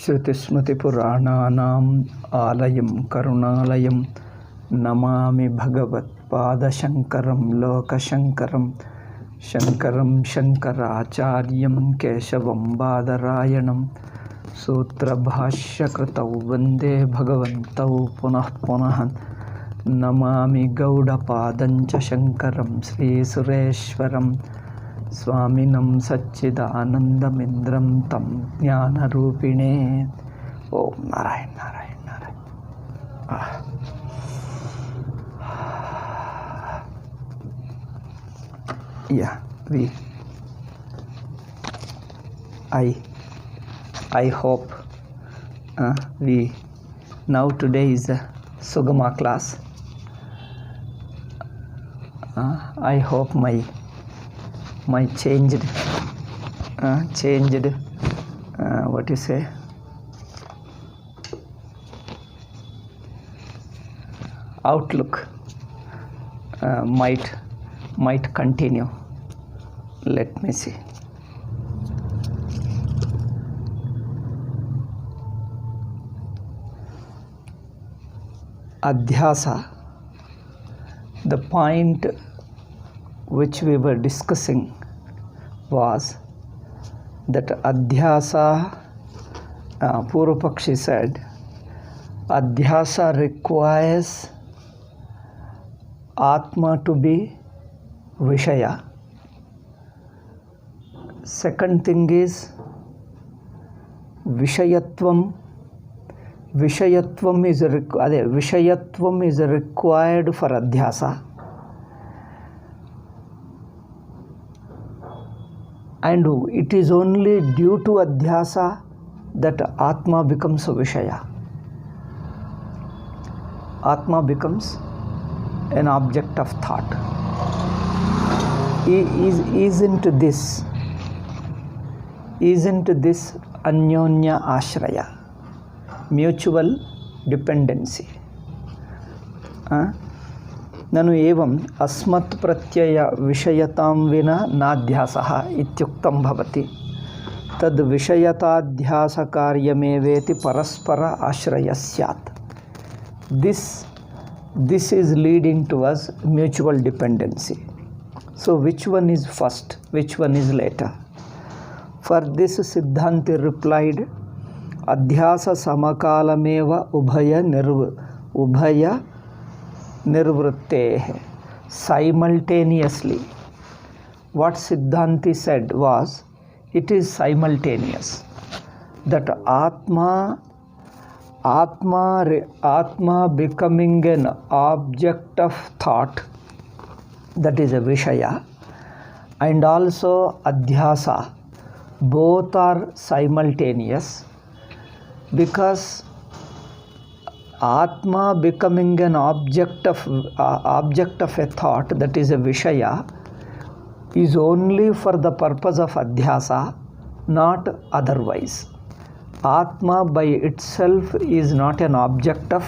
श्रुतिस्मृतिपुराणानाम् आलयं करुणालयं नमामि भगवत्पादशङ्करं लोकशङ्करं शङ्करं शङ्कराचार्यं केशवं बादरायणं सूत्रभाष्यकृतौ वन्दे भगवन्तौ पुनः पुनः नमामि गौडपादं च शङ्करं श्रीसुरेश्वरं स्वामिनं सच्चिदानन्दमिन्द्रं तं ज्ञानरूपिणे ओम Narayan Narayan Narayan. Yeah, I hope we now today is a Sugama class. I hope my changed what you say outlook might continue. Let me see. Adhyasa, the point which we were discussing was that Adhyasa, Purvapakshi said, Adhyasa requires Atma to be Vishaya. Second thing is Vishayatvam. Vishayatvam is required for Adhyasa. And it is only due to Adhyasa that Atma becomes a Vishaya. Atma becomes an object of thought. Isn't this Anyonya Ashraya, mutual dependency? ननु एवं अस्मत् प्रत्यय विषयतां विना नाध्यासः इत्युक्तं भवति। तद् विषयताध्यास कार्यमेवेति परस्पर आश्रय स्यात्. This is leading to us mutual dependency. So which one is first, which one is later? For this Siddhanti replied, Adhyasa samakalameva ubhaya nirvritte. Simultaneously. What Siddhanti said was, it is simultaneous. That Atma becoming an object of thought, that is a Vishaya, and also Adhyasa, both are simultaneous, because Atma becoming an object of a thought, that is a Vishaya, is only for the purpose of Adhyasa, not otherwise. Atma by itself is not an object of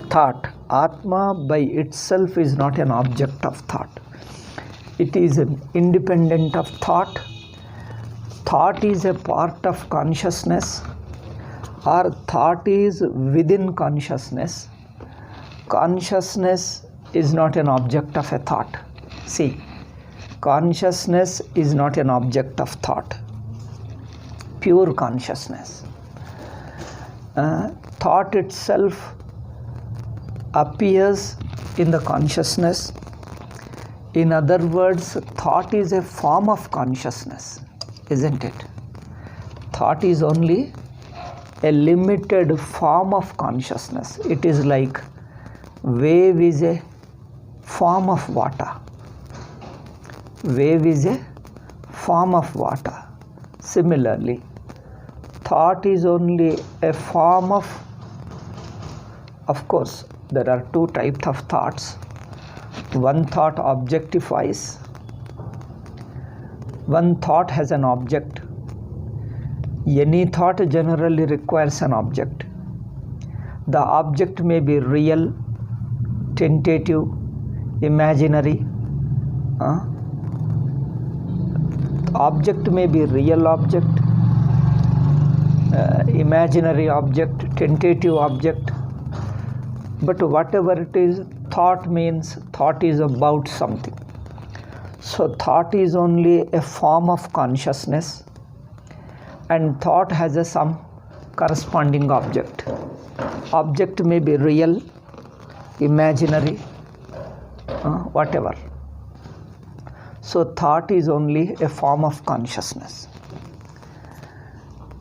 thought. Atma by itself is not an object of thought. It is an independent of thought. Thought is a part of consciousness, or thought is within consciousness. Consciousness is not an object of a thought. See, consciousness is not an object of thought. Pure consciousness. Thought itself appears in the consciousness. In other words, thought is a form of consciousness, isn't it? Thought is only a limited form of consciousness. It is like wave is a form of water. Wave is a form of water. Similarly, thought is only a form of course, there are two types of thoughts. One thought objectifies. One thought has an object. Any thought generally requires an object. The object may be real, tentative, imaginary. object may be real object, imaginary object, tentative object, but whatever it is, thought means thought is about something. So thought is only a form of consciousness, and thought has some corresponding object. Object may be real, imaginary, whatever. So thought is only a form of consciousness.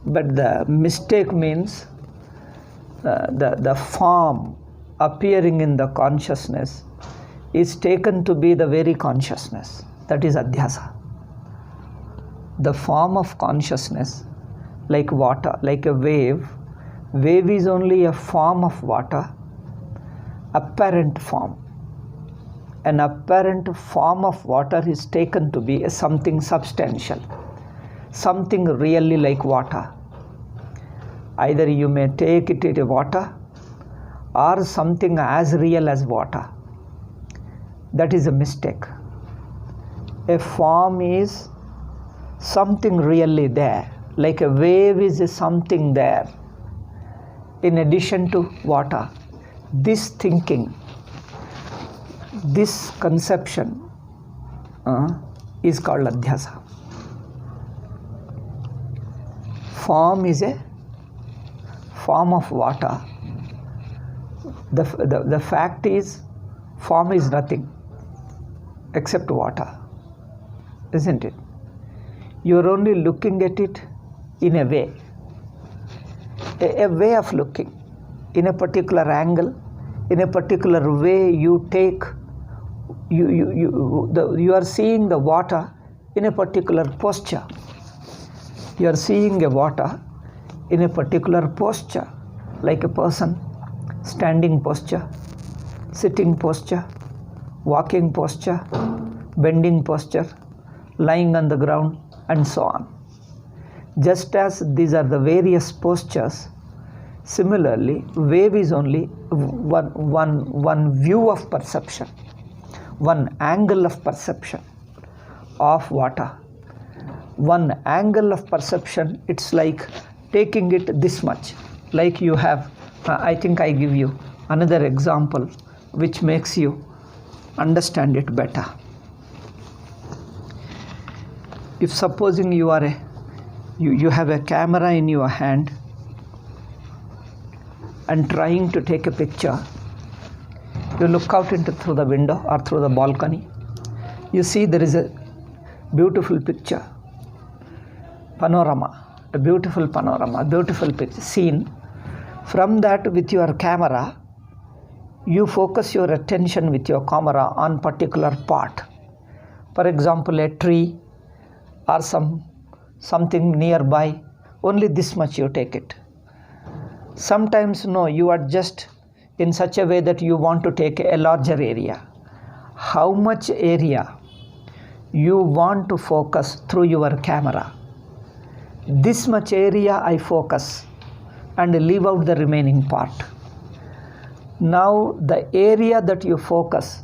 But the mistake means the form appearing in the consciousness is taken to be the very consciousness. That is adhyasa. The form of consciousness, like water, like a wave. Wave is only a form of water, apparent form. An apparent form of water is taken to be something substantial, something really like water. Either you may take it as water or something as real as water. That is a mistake. A form is something really there, like a wave is something there in addition to water. This thinking, this conception is called adhyasa. Form is a form of water. The fact is, form is nothing except water, isn't it? You are only looking at it in a way, a way of looking, in a particular angle, in a particular way. You take, you are seeing the water in a particular posture. You are seeing a water in a particular posture, like a person, standing posture, sitting posture, walking posture, bending posture, lying on the ground, and so on. Just as these are the various postures, similarly, wave is only one view of perception, one angle of perception of water. One angle of perception, it's like taking it this much. Like you have, I think I give you another example which makes you understand it better. If supposing you are you have a camera in your hand and trying to take a picture, you look out through the window or through the balcony, you see there is a beautiful picture, panorama, a beautiful panorama, beautiful picture, scene. From that, with your camera, you focus your attention with your camera on particular part. For example, a tree or something nearby, only this much you take it. Sometimes no, you are just in such a way that you want to take a larger area. How much area you want to focus through your camera? This much area I focus and leave out the remaining part. Now the area that you focus,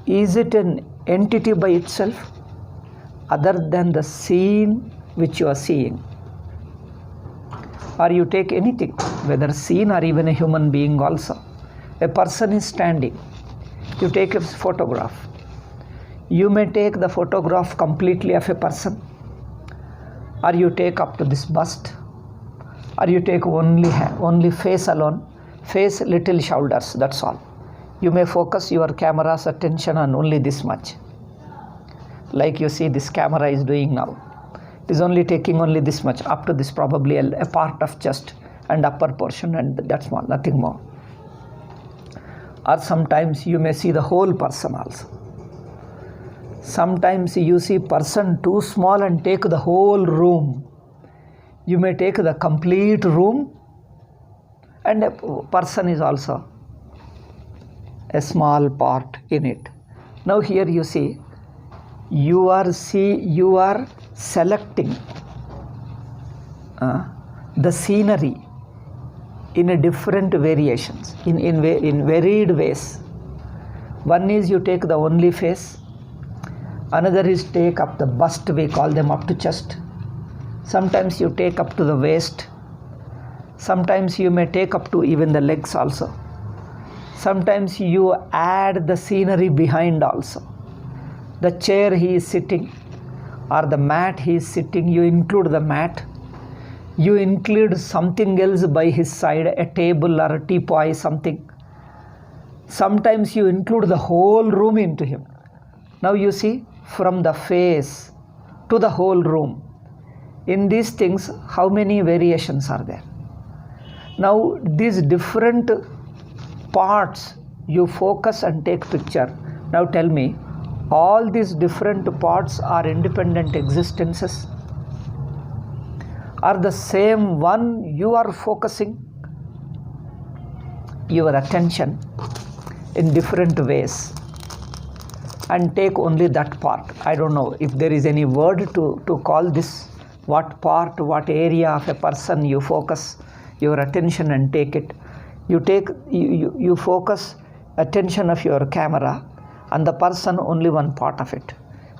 is it an entity by itself other than the scene which you are seeing? Or you take anything, whether scene or even a human being also. A person is standing, you take a photograph. You may take the photograph completely of a person, or you take up to this bust, or you take only face alone, face, little shoulders, that's all. You may focus your camera's attention on only this much. Like you see this camera is doing now. It is only taking only this much, up to this probably a part of chest and upper portion, and that's all, nothing more. Or sometimes you may see the whole person also. Sometimes you see person too small and take the whole room. You may take the complete room, and a person is also a small part in it. Now here you see, you are selecting the scenery in a different variations, in varied ways. One is you take the only face, Another is take up the bust, we call them up to chest. Sometimes you take up to the waist. Sometimes you may take up to even the legs also. Sometimes you add the scenery behind also. The chair he is sitting or the mat he is sitting, you include the mat. You include something else by his side, a table or a teapot, something. Sometimes you include the whole room into him. Now you see, from the face to the whole room. In these things, how many variations are there? Now these different parts you focus and take picture. Now tell me, all these different parts are independent existences? Are the same one you are focusing your attention in different ways and take only that part? I don't know if there is any word to call this. What part, what area of a person you focus your attention and take it. You focus attention of your camera and the person only one part of it.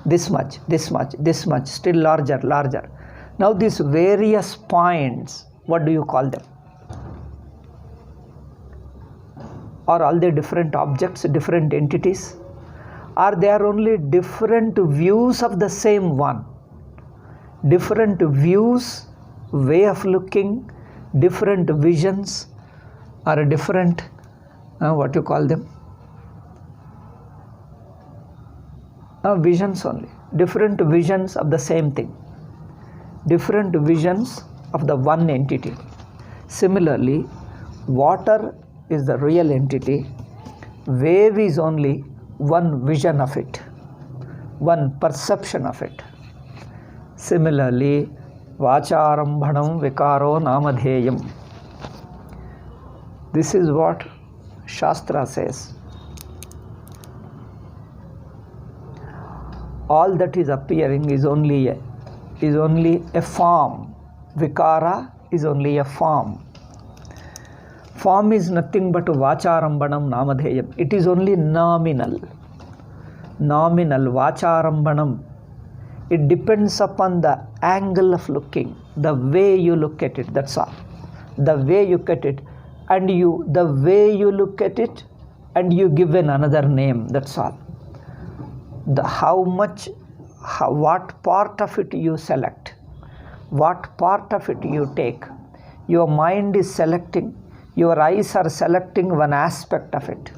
This much, this much, this much, still larger, larger. Now these various points, what do you call them? Are all they different objects, different entities? Are they only different views of the same one? Different views, way of looking, different visions, or different, what you call them? Visions only. Different visions of the same thing. Different visions of the one entity. Similarly, water is the real entity. Wave is only one vision of it, one perception of it. Similarly, Vacharambhanam Vikaro Namadheyam. This is what Shastra says. All that is appearing is only a form. Vikara is only a form. Form is nothing but Vacharambhanam Namadheyam. It is only nominal. Nominal Vacharambhanam. It depends upon the angle of looking, the way you look at it, that's all. The way you look at it, and the way you look at it, and you give another name, that's all. What part of it you select, what part of it you take. Your mind is selecting, your eyes are selecting one aspect of it,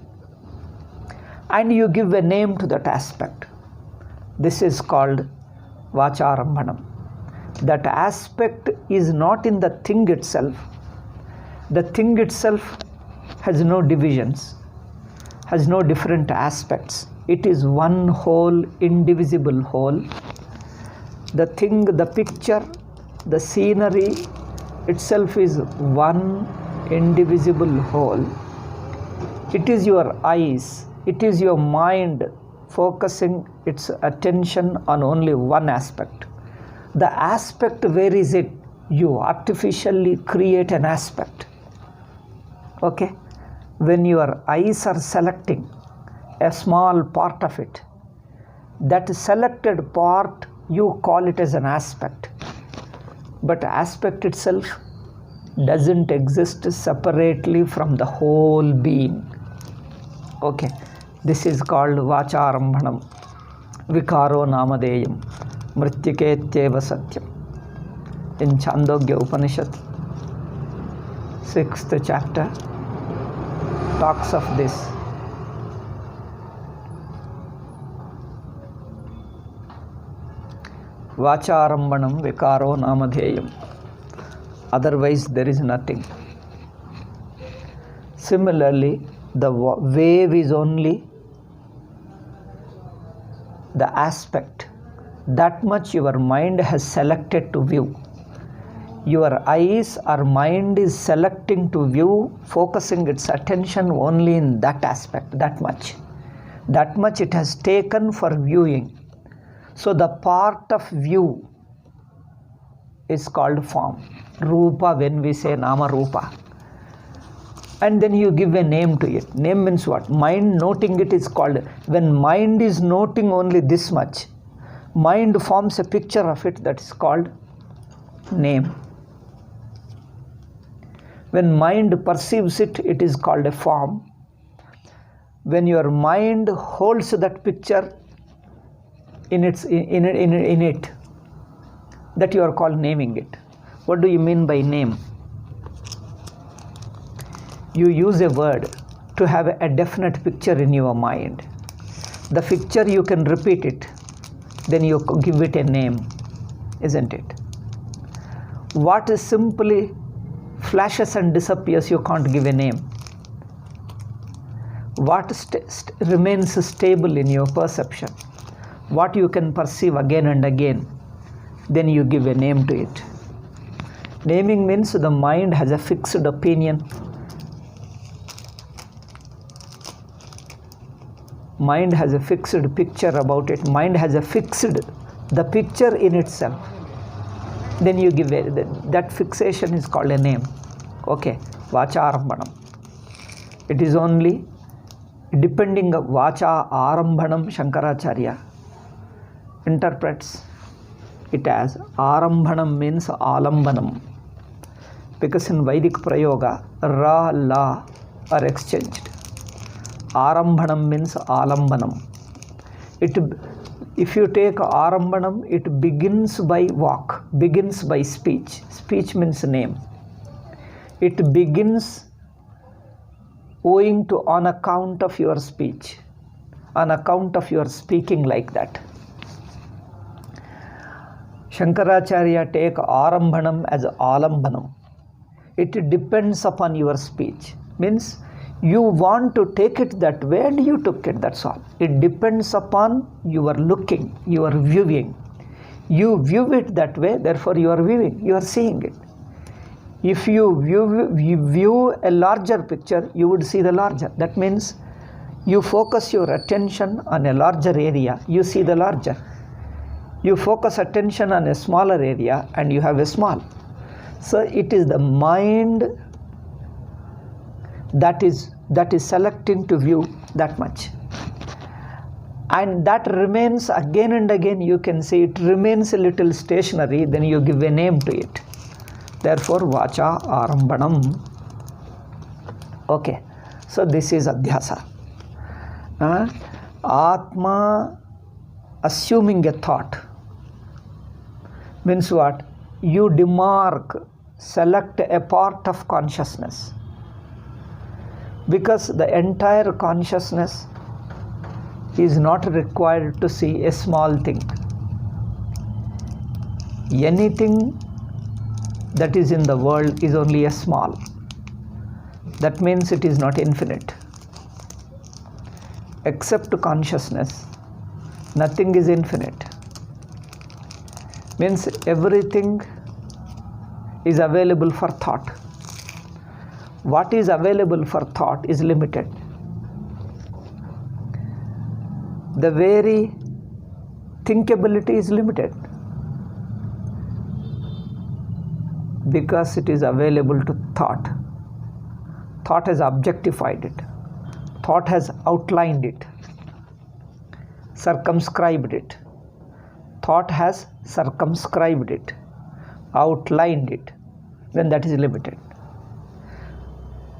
and you give a name to that aspect. This is called Vacharambhanam. That aspect is not in the thing itself. The thing itself has no divisions, has no different aspects. It is one whole, indivisible whole. The thing, the picture, the scenery itself is one indivisible whole. It is your eyes, it is your mind focusing its attention on only one aspect. The aspect, where is it? You artificially create an aspect. Okay? When your eyes are selecting a small part of it, that selected part you call it as an aspect. But aspect itself doesn't exist separately from the whole being. Okay? This is called Vacharambhanam Vikaro Namadeyam Mrityuketyeva Satyam. In Chandogya Upanishad, 6th chapter, talks of this. Vacharambhanam Vikaro Namadheyam. Otherwise there is nothing. Similarly, the wave is only the aspect. That much your mind has selected to view. Your eyes or mind is selecting to view, focusing its attention only in that aspect, that much. That much it has taken for viewing. So the part of view is called form. Rupa, when we say Nama Rupa. And then you give a name to it. Name means what? Mind noting it is called. When mind is noting only this much, Mind forms a picture of it, that is called name. When mind perceives it, it is called a form. When your mind holds that picture in it, that you are called naming it. What do you mean by name? You use a word to have a definite picture in your mind. The picture you can repeat it, then you give it a name, isn't it? What is simply flashes and disappears, you can't give a name. What remains stable in your perception, what you can perceive again and again, then you give a name to it. Naming means the mind has a fixed opinion. Mind has a fixed picture about it. Mind has a fixed the picture in itself. Then you give that fixation is called a name. Okay, Vacha Arambhanam. It is only depending on Vacha Arambhanam. Shankaracharya interprets it as Arambhanam means Alambanam, because in Vedic Prayoga Ra, La are exchanged. Arambhanam means Alambanam. If you take Arambhanam, it begins by walk, begins by speech. Speech means name. It begins owing to on account of your speech, on account of your speaking like that. Shankaracharya take Arambhanam as Alambanam. It depends upon your speech. Means you want to take it that way and you took it, that's all. It depends upon your looking, your viewing. You view it that way, therefore you are viewing, you are seeing it. If you view a larger picture, you would see the larger. That means you focus your attention on a larger area, you see the larger. You focus attention on a smaller area and you have a small. So it is the mind that is selecting to view that much, and that remains again and again. You can see it remains a little stationary, then you give a name to it. Therefore Vacha Arambhanam. Okay, so this is Adhyasa. Atma assuming a thought means what? You demark, select a part of consciousness, because the entire consciousness is not required to see a small thing. Anything that is in the world is only a small. That means it is not infinite. Except consciousness, nothing is infinite. Means everything is available for thought. What is available for thought is limited. The very thinkability is limited, because it is available to thought. Thought has objectified it. Thought has outlined it, circumscribed it. Thought has circumscribed it, outlined it. Then that is limited.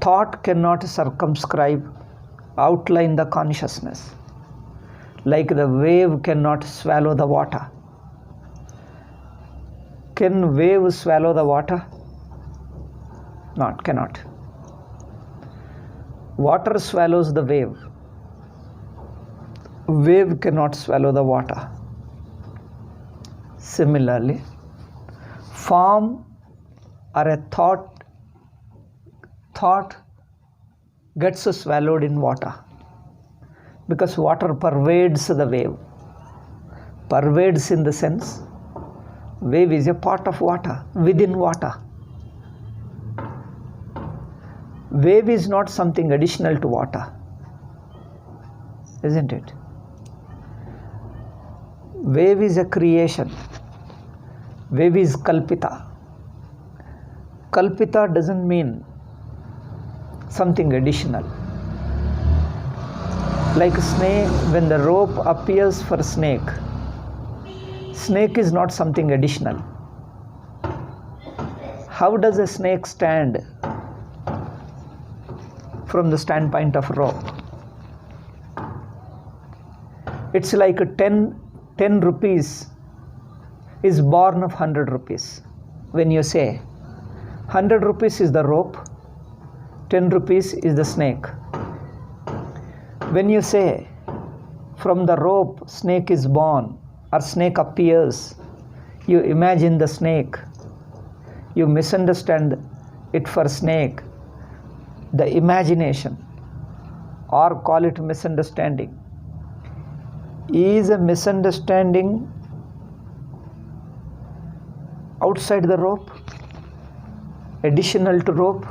Thought cannot circumscribe, outline the consciousness. Like the wave cannot swallow the water. Can wave swallow the water? Cannot. Water swallows the wave. Wave cannot swallow the water. Similarly, form or a thought gets swallowed in water, because water pervades the wave. Pervades in the sense, wave is a part of water, within water. Wave is not something additional to water, isn't it? Wave is a creation. Wave is kalpita. Kalpita doesn't mean something additional. Like snake, when the rope appears for snake, Snake is not something additional. How does a snake stand from the standpoint of rope? It's like 10 rupees is born of 100 rupees. When you say 100 rupees is the rope, 10 rupees is the snake. When you say from the rope snake is born or snake appears, you imagine the snake. You misunderstand it for snake. The imagination, or call it misunderstanding, is a misunderstanding outside the rope, additional to rope,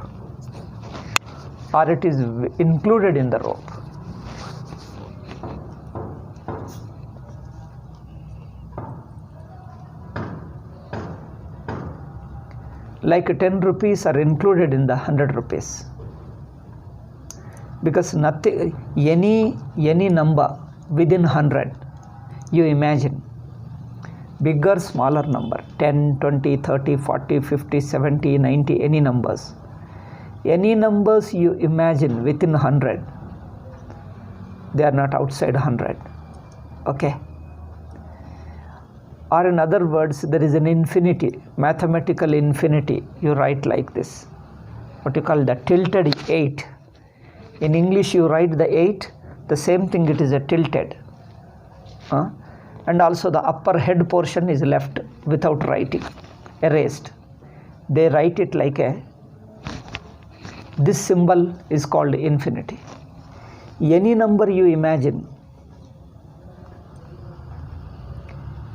or it is included in the rope. Like 10 rupees are included in the 100 rupees. Because nothing, any number within 100, you imagine. Bigger, smaller number, 10, 20, 30, 40, 50, 70, 90, any numbers. Any numbers you imagine within 100, they are not outside 100. Okay? Or in other words, there is an infinity, mathematical infinity. You write like this. What you call the tilted 8. In English, you write the 8, the same thing, it is a tilted. And also the upper head portion is left without writing, erased. They write it like this symbol is called infinity. Any number you imagine,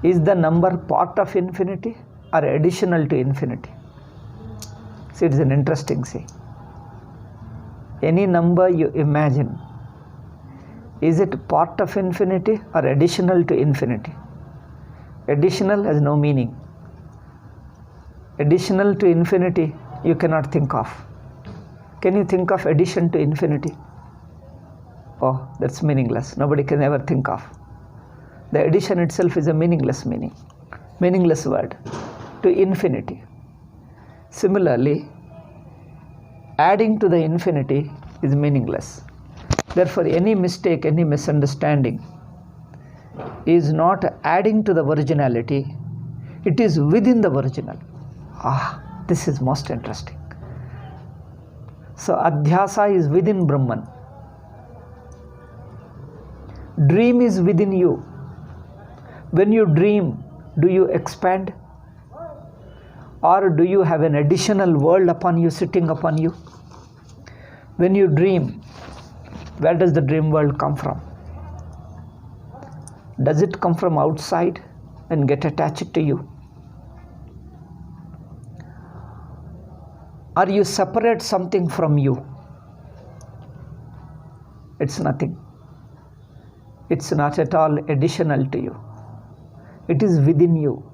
is the number part of infinity or additional to infinity? See, it is an interesting thing. Any number you imagine, is it part of infinity or additional to infinity? Additional has no meaning. Additional to infinity you cannot think of. Can you think of addition to infinity? Oh, that's meaningless. Nobody can ever think of. The addition itself is a meaningless word to infinity. Similarly, adding to the infinity is meaningless. Therefore, any mistake, any misunderstanding is not adding to the originality, it is within the original. This is most interesting. So, Adhyasa is within Brahman. Dream is within you. When you dream, do you expand? Or do you have an additional world upon you, sitting upon you? When you dream, where does the dream world come from? Does it come from outside and get attached to you? Or you separate something from you? It's nothing. It's not at all additional to you. It is within you.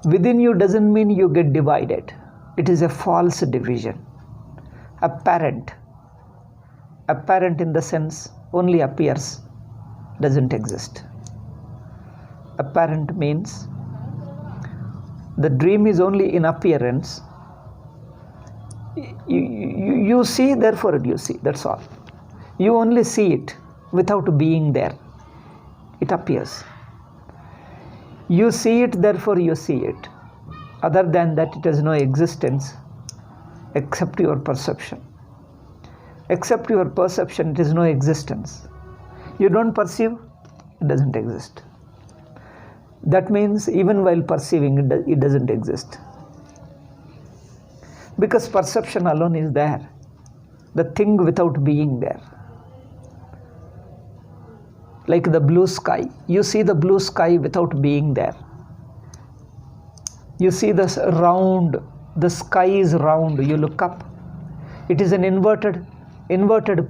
Within you doesn't mean you get divided. It is a false division. Apparent. Apparent in the sense only appears, doesn't exist. Apparent means the dream is only in appearance. You see, therefore you see, that's all. You only see it without being there. It appears. You see it, therefore you see it. Other than that, it has no existence except your perception. Except your perception, it has no existence. You don't perceive, it doesn't exist. That means even while perceiving, it doesn't exist. Because perception alone is there. The thing without being there. Like the blue sky. You see the blue sky without being there. You see this round, the sky is round, you look up. It is an inverted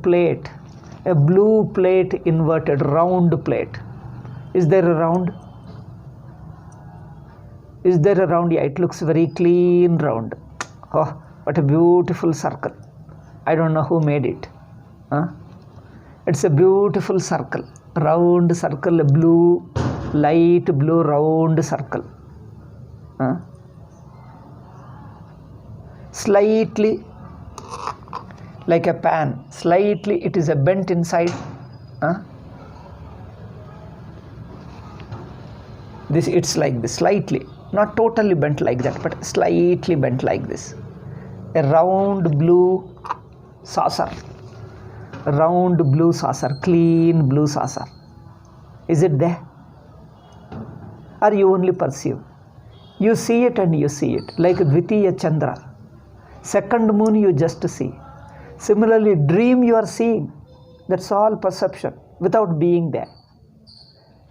plate, a blue plate, inverted, round plate. Is there a round? Is there a round? Yeah, it looks very clean round. Oh, what a beautiful circle. I don't know who made it. It's a beautiful circle, round circle, blue, light blue round circle. Slightly like a pan, slightly it is a bent inside. This, it's like this, slightly, not totally bent like that, but slightly bent like this. A round blue saucer, round blue saucer, clean blue saucer. Is it there? Or you only perceive? You see it and you see it, like Dvitiya Chandra. Second moon you just see. Similarly, dream you are seeing. That's all perception without being there.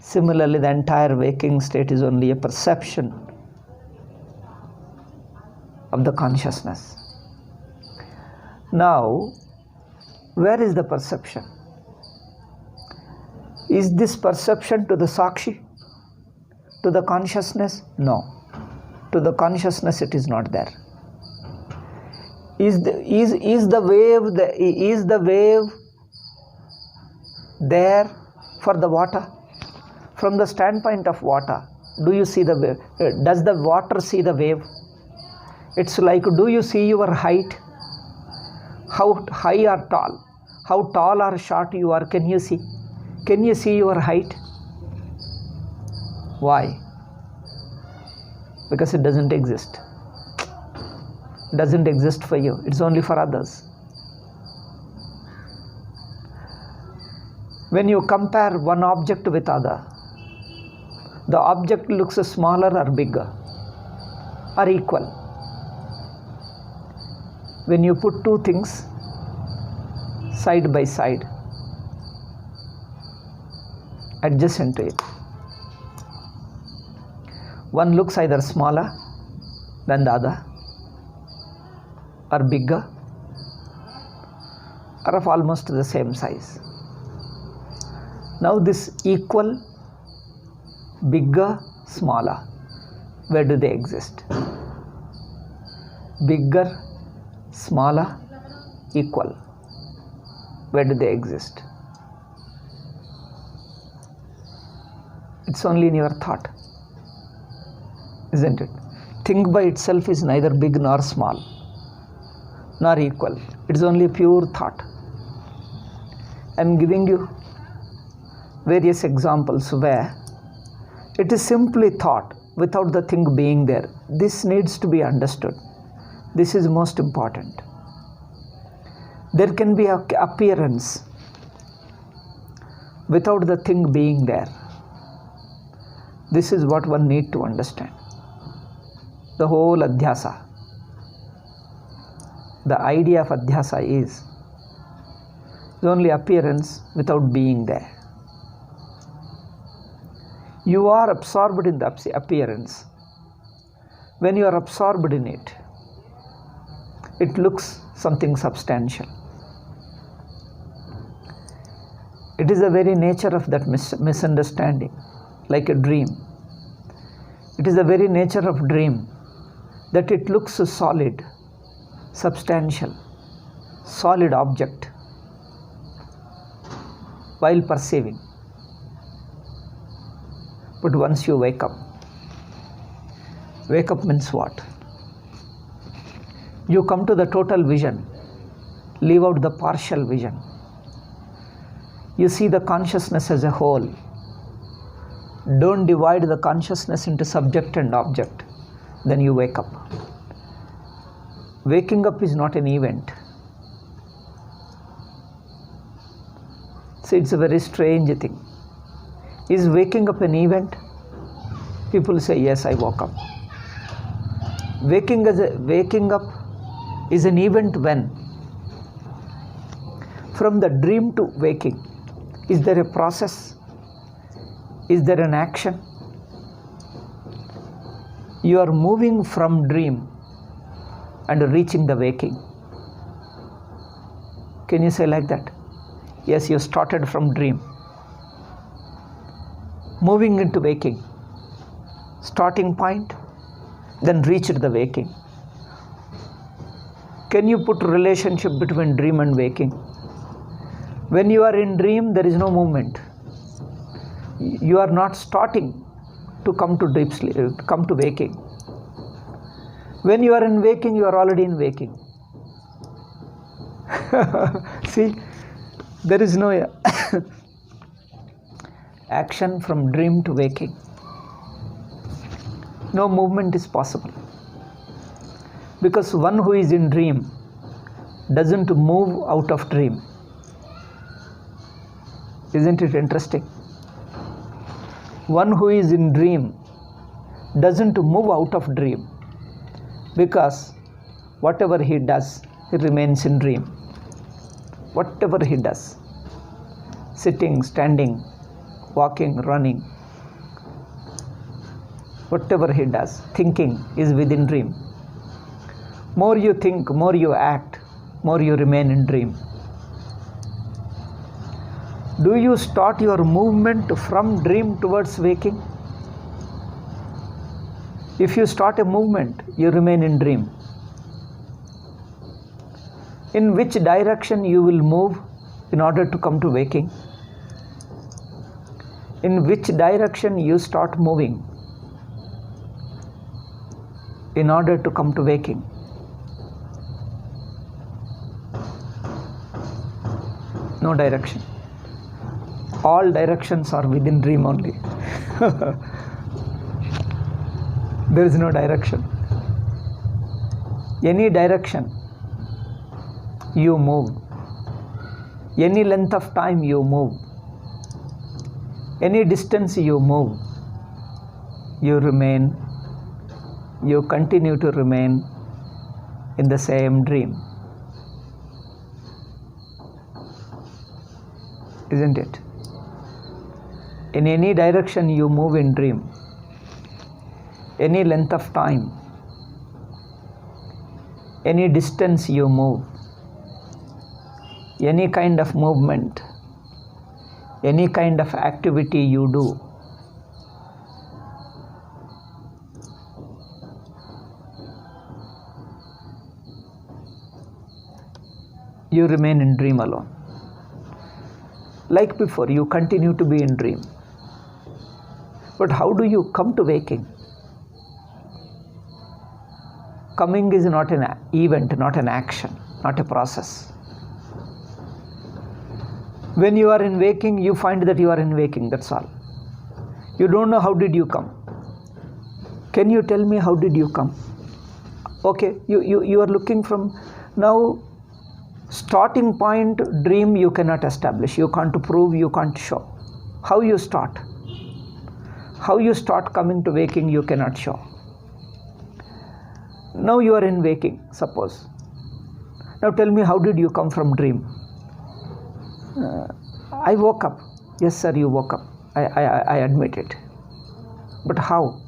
Similarly, the entire waking state is only a perception of the consciousness. Now, where is the perception? Is this perception to the Sakshi? To the consciousness? No. To the consciousness it is not there. Is the wave there for the water? From the standpoint of water, do you see the wave? Does the water see the wave? It's like, do you see your height? How high or tall? How tall or short you are? Can you see? Can you see your height? Why? Because it doesn't exist. It doesn't exist for you. It's only for others. When you compare one object with other, the object looks smaller or bigger or equal. When you put two things side by side, adjacent to it, one looks either smaller than the other, or bigger, or of almost the same size. Now this equal, bigger, smaller, where do they exist? Bigger, smaller, equal, where do they exist? It's only in your thought, isn't it? Think by itself is neither big nor small, nor equal. It's only a pure thought. I'm giving you various examples where it is simply thought without the thing being there. This needs to be understood. This is most important. There can be an appearance without the thing being there. This is what one needs to understand. The whole adhyasa. The idea of adhyasa is only appearance without being there. You are absorbed in the appearance. When you are absorbed in it, it looks something substantial. It is the very nature of that misunderstanding, like a dream. It is the very nature of dream that it looks solid, substantial, solid object while perceiving. But once you wake up means what? You come to the total vision, leave out the partial vision. You see the consciousness as a whole. Don't divide the consciousness into subject and object. Then you wake up. Waking up is not an event. See, it's a very strange thing. Is waking up an event? People say, yes, I woke up. Waking up is an event when? From the dream to waking, is there a process? Is there an action? You are moving from dream and reaching the waking. Can you say like that? Yes, you started from dream, moving into waking, starting point, then reached the waking. Can you put relationship between dream and waking? When you are in dream, there is no movement. You are not starting to come to deep sleep, come to waking. When you are in waking, you are already in waking. See, there is no action from dream to waking. No movement is possible. Because one who is in dream doesn't move out of dream. Isn't it interesting? One who is in dream doesn't move out of dream, because whatever he does, he remains in dream. Whatever he does, sitting, standing, walking, running, whatever he does, thinking, is within dream. More you think, more you act, more you remain in dream. Do you start your movement from dream towards waking? If you start a movement, you remain in dream. In which direction you will move in order to come to waking? In which direction you start moving in order to come to waking? No direction. All directions are within dream only. There is no direction. Any direction you move, any length of time you move, any distance you move, you continue to remain in the same dream. Isn't it? In any direction you move in dream, any length of time, any distance you move, any kind of movement, any kind of activity you do, you remain in dream alone. Like before, you continue to be in dream. But how do you come to waking? Coming is not an event, not an action, not a process. When you are in waking, you find that you are in waking, that's all. You don't know how did you come. Can you tell me how did you come? Okay, you are looking from now. Starting point, dream you cannot establish, you can't prove, you can't show. How you start? How you start coming to waking, you cannot show. Now you are in waking, suppose. Now tell me, how did you come from dream? I woke up. Yes sir, you woke up. I admit it. But how?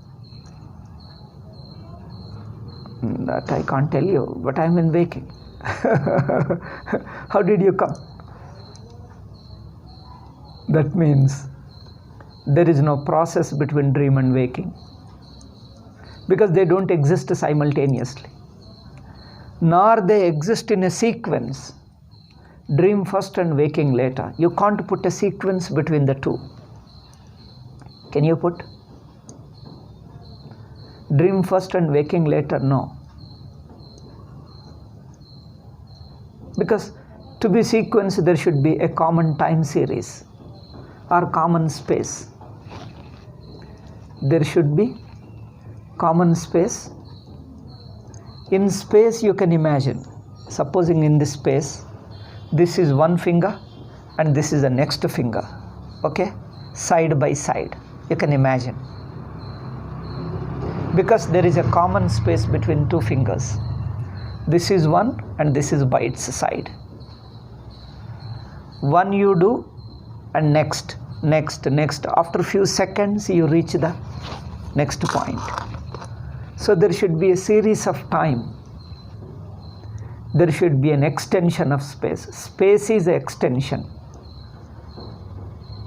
That I can't tell you, but I am in waking. How did you come? That means there is no process between dream and waking, because they don't exist simultaneously, nor they exist in a sequence. Dream first and waking later. You can't put a sequence between the two. Can you put? Dream first and waking later? No. Because to be sequenced, there should be a common time series or common space. There should be common space. In space, you can imagine, supposing in this space, this is one finger and this is the next finger, okay, side by side. You can imagine, because there is a common space between two fingers. This is one and this is by its side. One you do and next. After a few seconds you reach the next point. So there should be a series of time. There should be an extension of space. Space is an extension.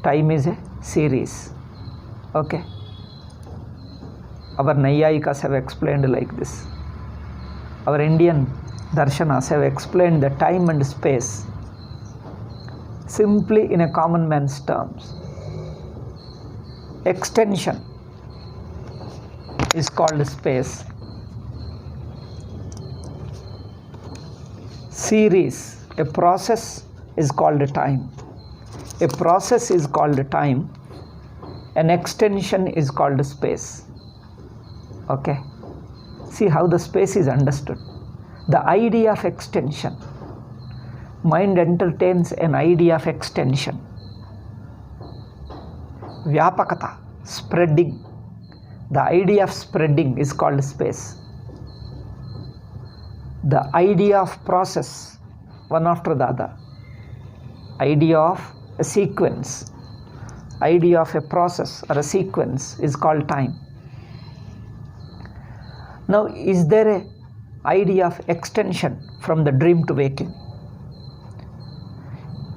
Time is a series. Okay. Our Naiyayikas have explained like this. Our Indian darshanas have explained the time and space simply in a common man's terms. extension is called space. Series, a process, is called time. A process is called time. An extension is called space. Okay. See how the space is understood. The idea of extension. Mind entertains an idea of extension. Vyapakata, spreading. The idea of spreading is called space. The idea of process, one after the other. Idea of a sequence. Idea of a process or a sequence is called time. Now, is there an idea of extension from the dream to waking?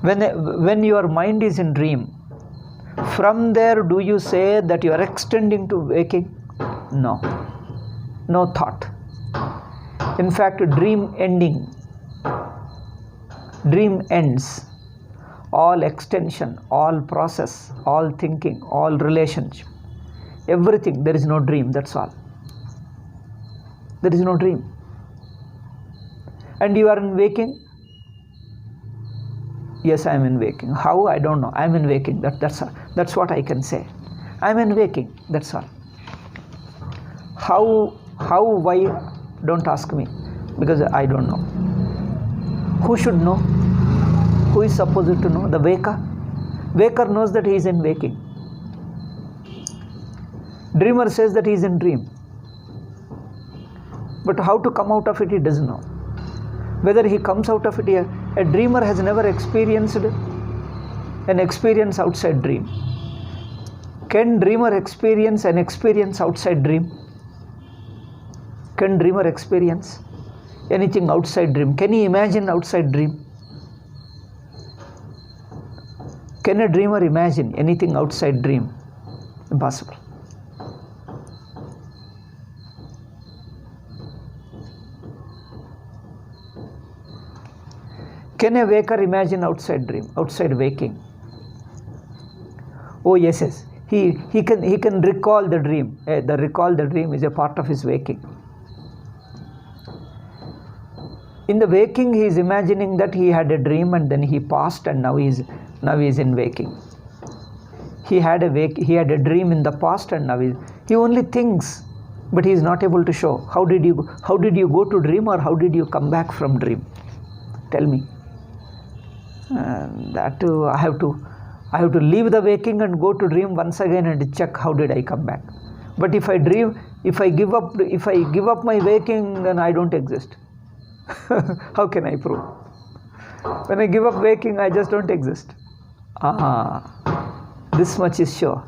When your mind is in dream, from there do you say that you are extending to waking? No. No thought. In fact, dream ends. All extension, all process, all thinking, all relationship, everything, there is no dream, that's all. There is no dream. And you are in waking? Yes, I am in waking. How? I don't know. I am in waking. That's what I can say. I am in waking. That's all. How, why? Don't ask me, because I don't know. Who should know? Who is supposed to know? The waker? Waker knows that he is in waking. Dreamer says that he is in dream. But how to come out of it, he doesn't know. Whether he comes out of it, a dreamer has never experienced an experience outside dream. Can dreamer experience an experience outside dream? Can dreamer experience anything outside dream? Can he imagine outside dream? Can a dreamer imagine anything outside dream? Impossible. Can a waker imagine outside dream, outside waking? Oh yes. He can recall the dream. Recall the dream is a part of his waking. In the waking, he is imagining that he had a dream and then he passed, and now he is in waking. He had a dream in the past, and now he only thinks, but he is not able to show. How did you go to dream, or how did you come back from dream? Tell me. That too, I have to leave the waking and go to dream once again and check how did I come back. But if I give up my waking, then I don't exist. How can I prove? When I give up waking, I just don't exist. This much is sure.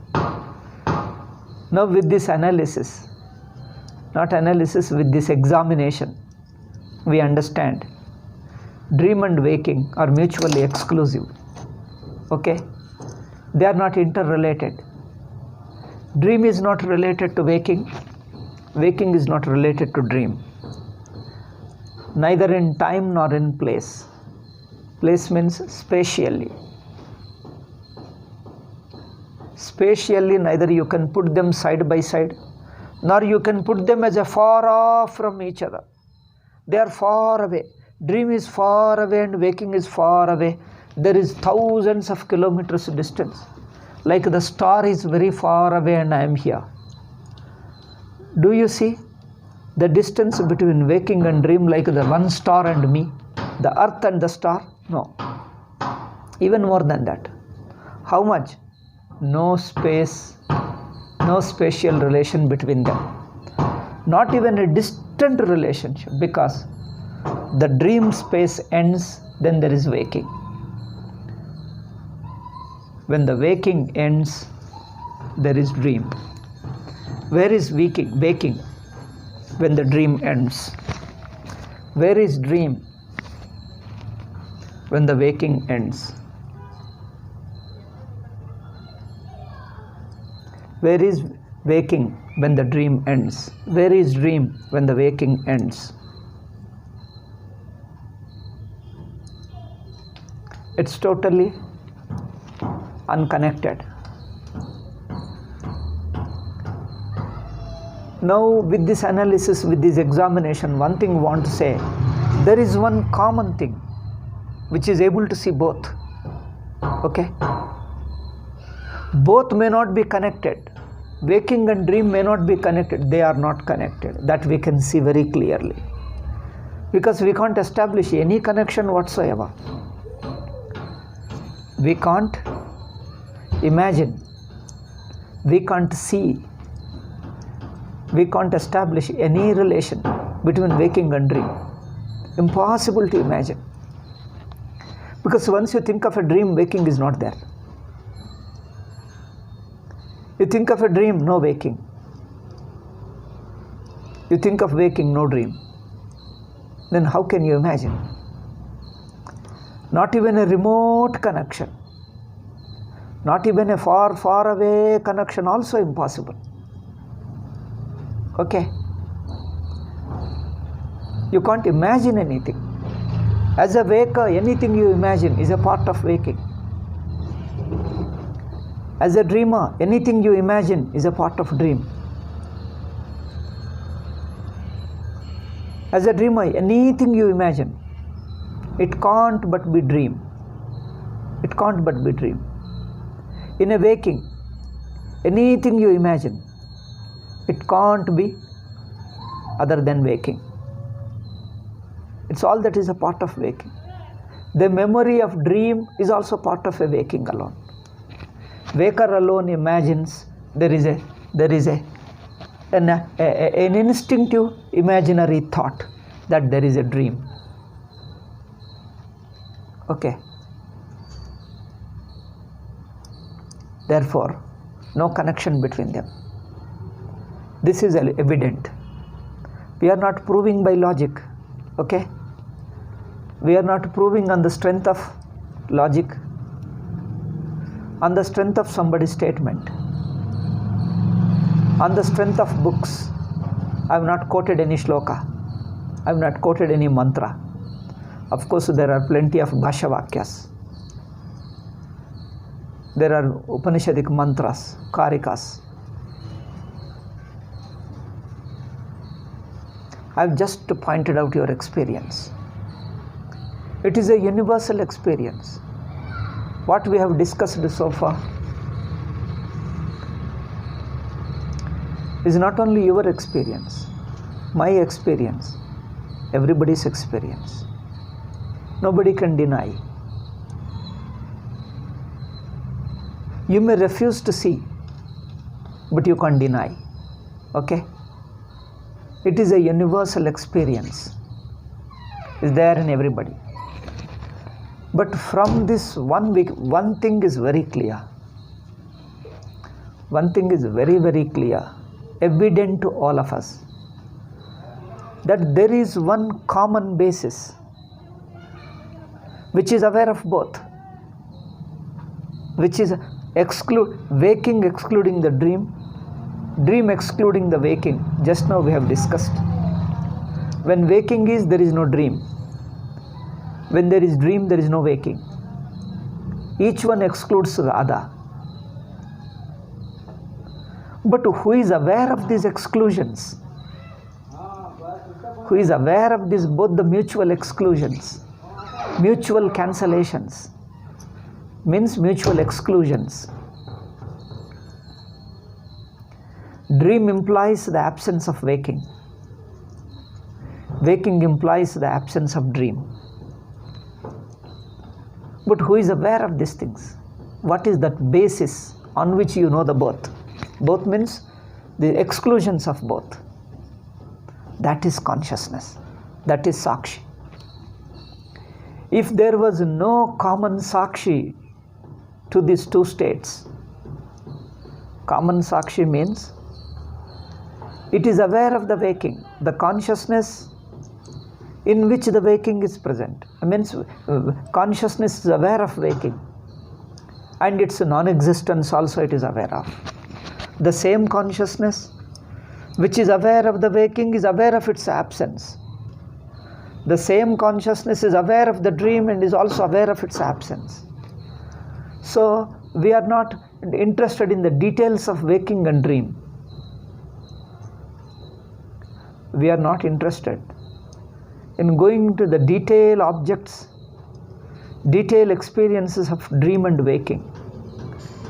Now with this analysis, with this examination, we understand dream and waking are mutually exclusive. Okay? They are not interrelated. Dream is not related to waking. Waking is not related to dream. Neither in time nor in place. Place means spatially. Spatially, neither you can put them side by side, nor you can put them as a far off from each other. They are far away. Dream is far away and waking is far away. There is thousands of kilometers distance. Like the star is very far away and I am here. Do you see the distance between waking and dream, like the one star and me? The earth and the star? No. Even more than that. How much? No space, no spatial relation between them. Not even a distant relationship, because the dream space ends, then there is waking. When the waking ends, there is dream. Where is waking? When the dream ends. Where is dream? When the waking ends. Where is waking when the dream ends? Where is dream when the waking ends? It's totally unconnected. Now with this analysis, with this examination, one thing I want to say, there is one common thing which is able to see both. Okay? Both may not be connected. Waking and dream may not be connected. They are not connected. That we can see very clearly. Because we can't establish any connection whatsoever. We can't imagine. We can't see. We can't establish any relation between waking and dream. Impossible to imagine. Because once you think of a dream, waking is not there. You think of a dream, no waking. You think of waking, no dream. Then how can you imagine? Not even a remote connection. Not even a far, far away connection, also impossible. Okay? You can't imagine anything. As a waker, anything you imagine is a part of waking. As a dreamer, anything you imagine is a part of dream. As a dreamer, anything you imagine, it can't but be dream. It can't but be dream. In a waking, anything you imagine, it can't be other than waking. It's all that is a part of waking. The memory of dream is also part of a waking alone. Waker alone imagines there is an instinctive imaginary thought that there is a dream. Okay. Therefore, no connection between them. This is evident. We are not proving by logic. Okay? We are not proving on the strength of logic, on the strength of somebody's statement, on the strength of books. I have not quoted any shloka. I have not quoted any mantra. Of course, there are plenty of Bhasha Vakyas. There are Upanishadic mantras, Karikas. I have just pointed out your experience. It is a universal experience. What we have discussed so far is not only your experience, my experience, everybody's experience. Nobody can deny. You may refuse to see, but you can't deny. Okay? It is a universal experience. It's there in everybody. But from this one thing is very clear. One thing is very, very clear, evident to all of us, that there is one common basis which is aware of both, which is waking excluding the dream, dream excluding the waking. Just now we have discussed. When waking is, there is no dream. When there is dream, there is no waking. Each one excludes the other. But who is aware of these exclusions? Who is aware of this, both the mutual exclusions, mutual cancellations, means mutual exclusions. Dream implies the absence of waking. Waking implies the absence of dream. But who is aware of these things? What is that basis on which you know the both? Both means the exclusions of both. That is consciousness. That is Sakshi. If there was no common Sakshi to these two states, common Sakshi means it is aware of the waking, the consciousness in which the waking is present. It means consciousness is aware of waking, and its non-existence also it is aware of. The same consciousness which is aware of the waking is aware of its absence. The same consciousness is aware of the dream and is also aware of its absence. So we are not interested in the details of waking and dream. we are not interested in going into the detailed objects, detailed experiences of dream and waking.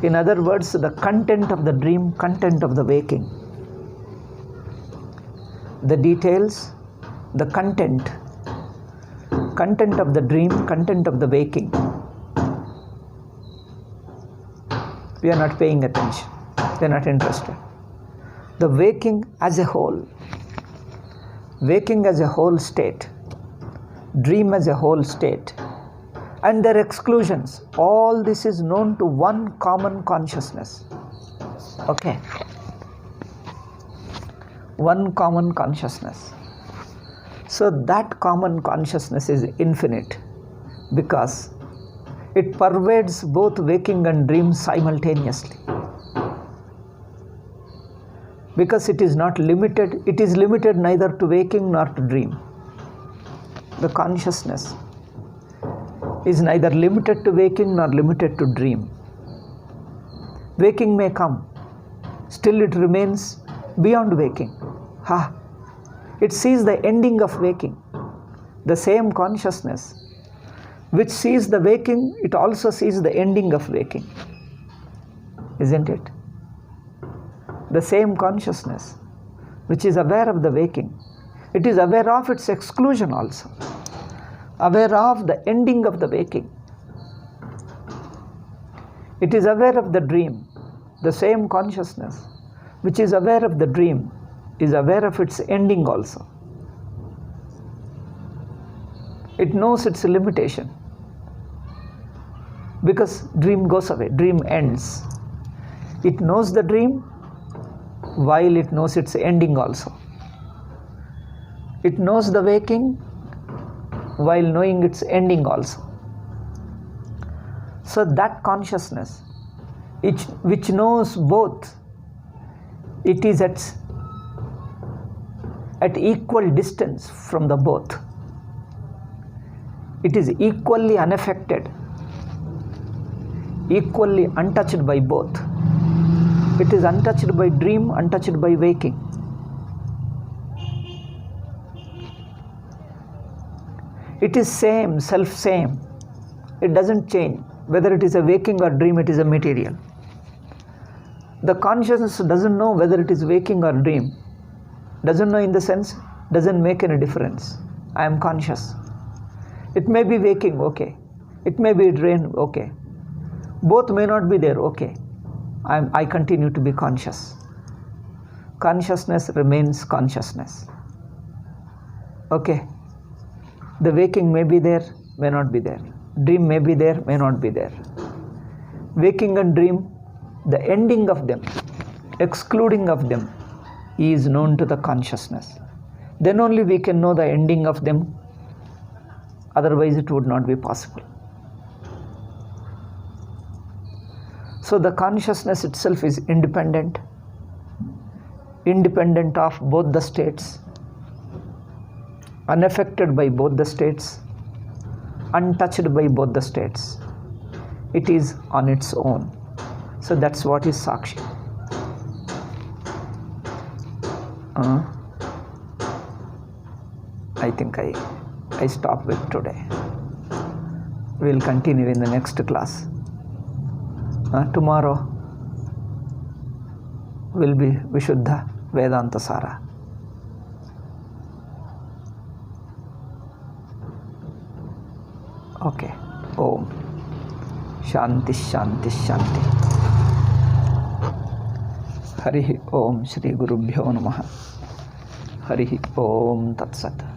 In other words, the content of the dream, content of the waking. The details, the content of the dream, content of the waking. We are not paying attention. We are not interested. The waking as a whole state, dream as a whole state, and their exclusions, all this is known to one common consciousness. Okay? One common consciousness. So that common consciousness is infinite because it pervades both waking and dream simultaneously. Because it is not limited, it is limited neither to waking nor to dream. The consciousness is neither limited to waking nor limited to dream. Waking may come, still it remains beyond waking. It sees the ending of waking. The same consciousness which sees the waking, it also sees the ending of waking. Isn't it? The same consciousness which is aware of the waking, it is aware of its exclusion also, aware of the ending of the waking. It is aware of the dream. The same consciousness which is aware of the dream is aware of its ending also. It knows its limitation because dream goes away, dream ends. It knows the dream while it knows its ending also. It knows the waking while knowing its ending also. So that consciousness which knows both, it is at equal distance from the both. It is equally unaffected, equally untouched by both. It is untouched by dream, untouched by waking. It is same, self-same. It doesn't change. Whether it is a waking or dream, it is a material. The consciousness doesn't know whether it is waking or dream. Doesn't know in the sense, doesn't make any difference. I am conscious. It may be waking, okay. It may be dream, okay. Both may not be there, okay. I continue to be conscious. Consciousness remains consciousness. Okay. The waking may be there, may not be there. Dream may be there, may not be there. Waking and dream, the ending of them, excluding of them, is known to the consciousness. Then only we can know the ending of them. Otherwise it would not be possible. So the consciousness itself is independent of both the states, unaffected by both the states, untouched by both the states. It is on its own. So that's what is Sakshi. I think I stop with today. We'll continue in the next class. Tomorrow will be Vishuddha Vedanta Sara. Okay. Om. Shanti, Shanti, Shanti. Hari Om Shri Gurubhyo Namaha. Hari Om Tat Sat.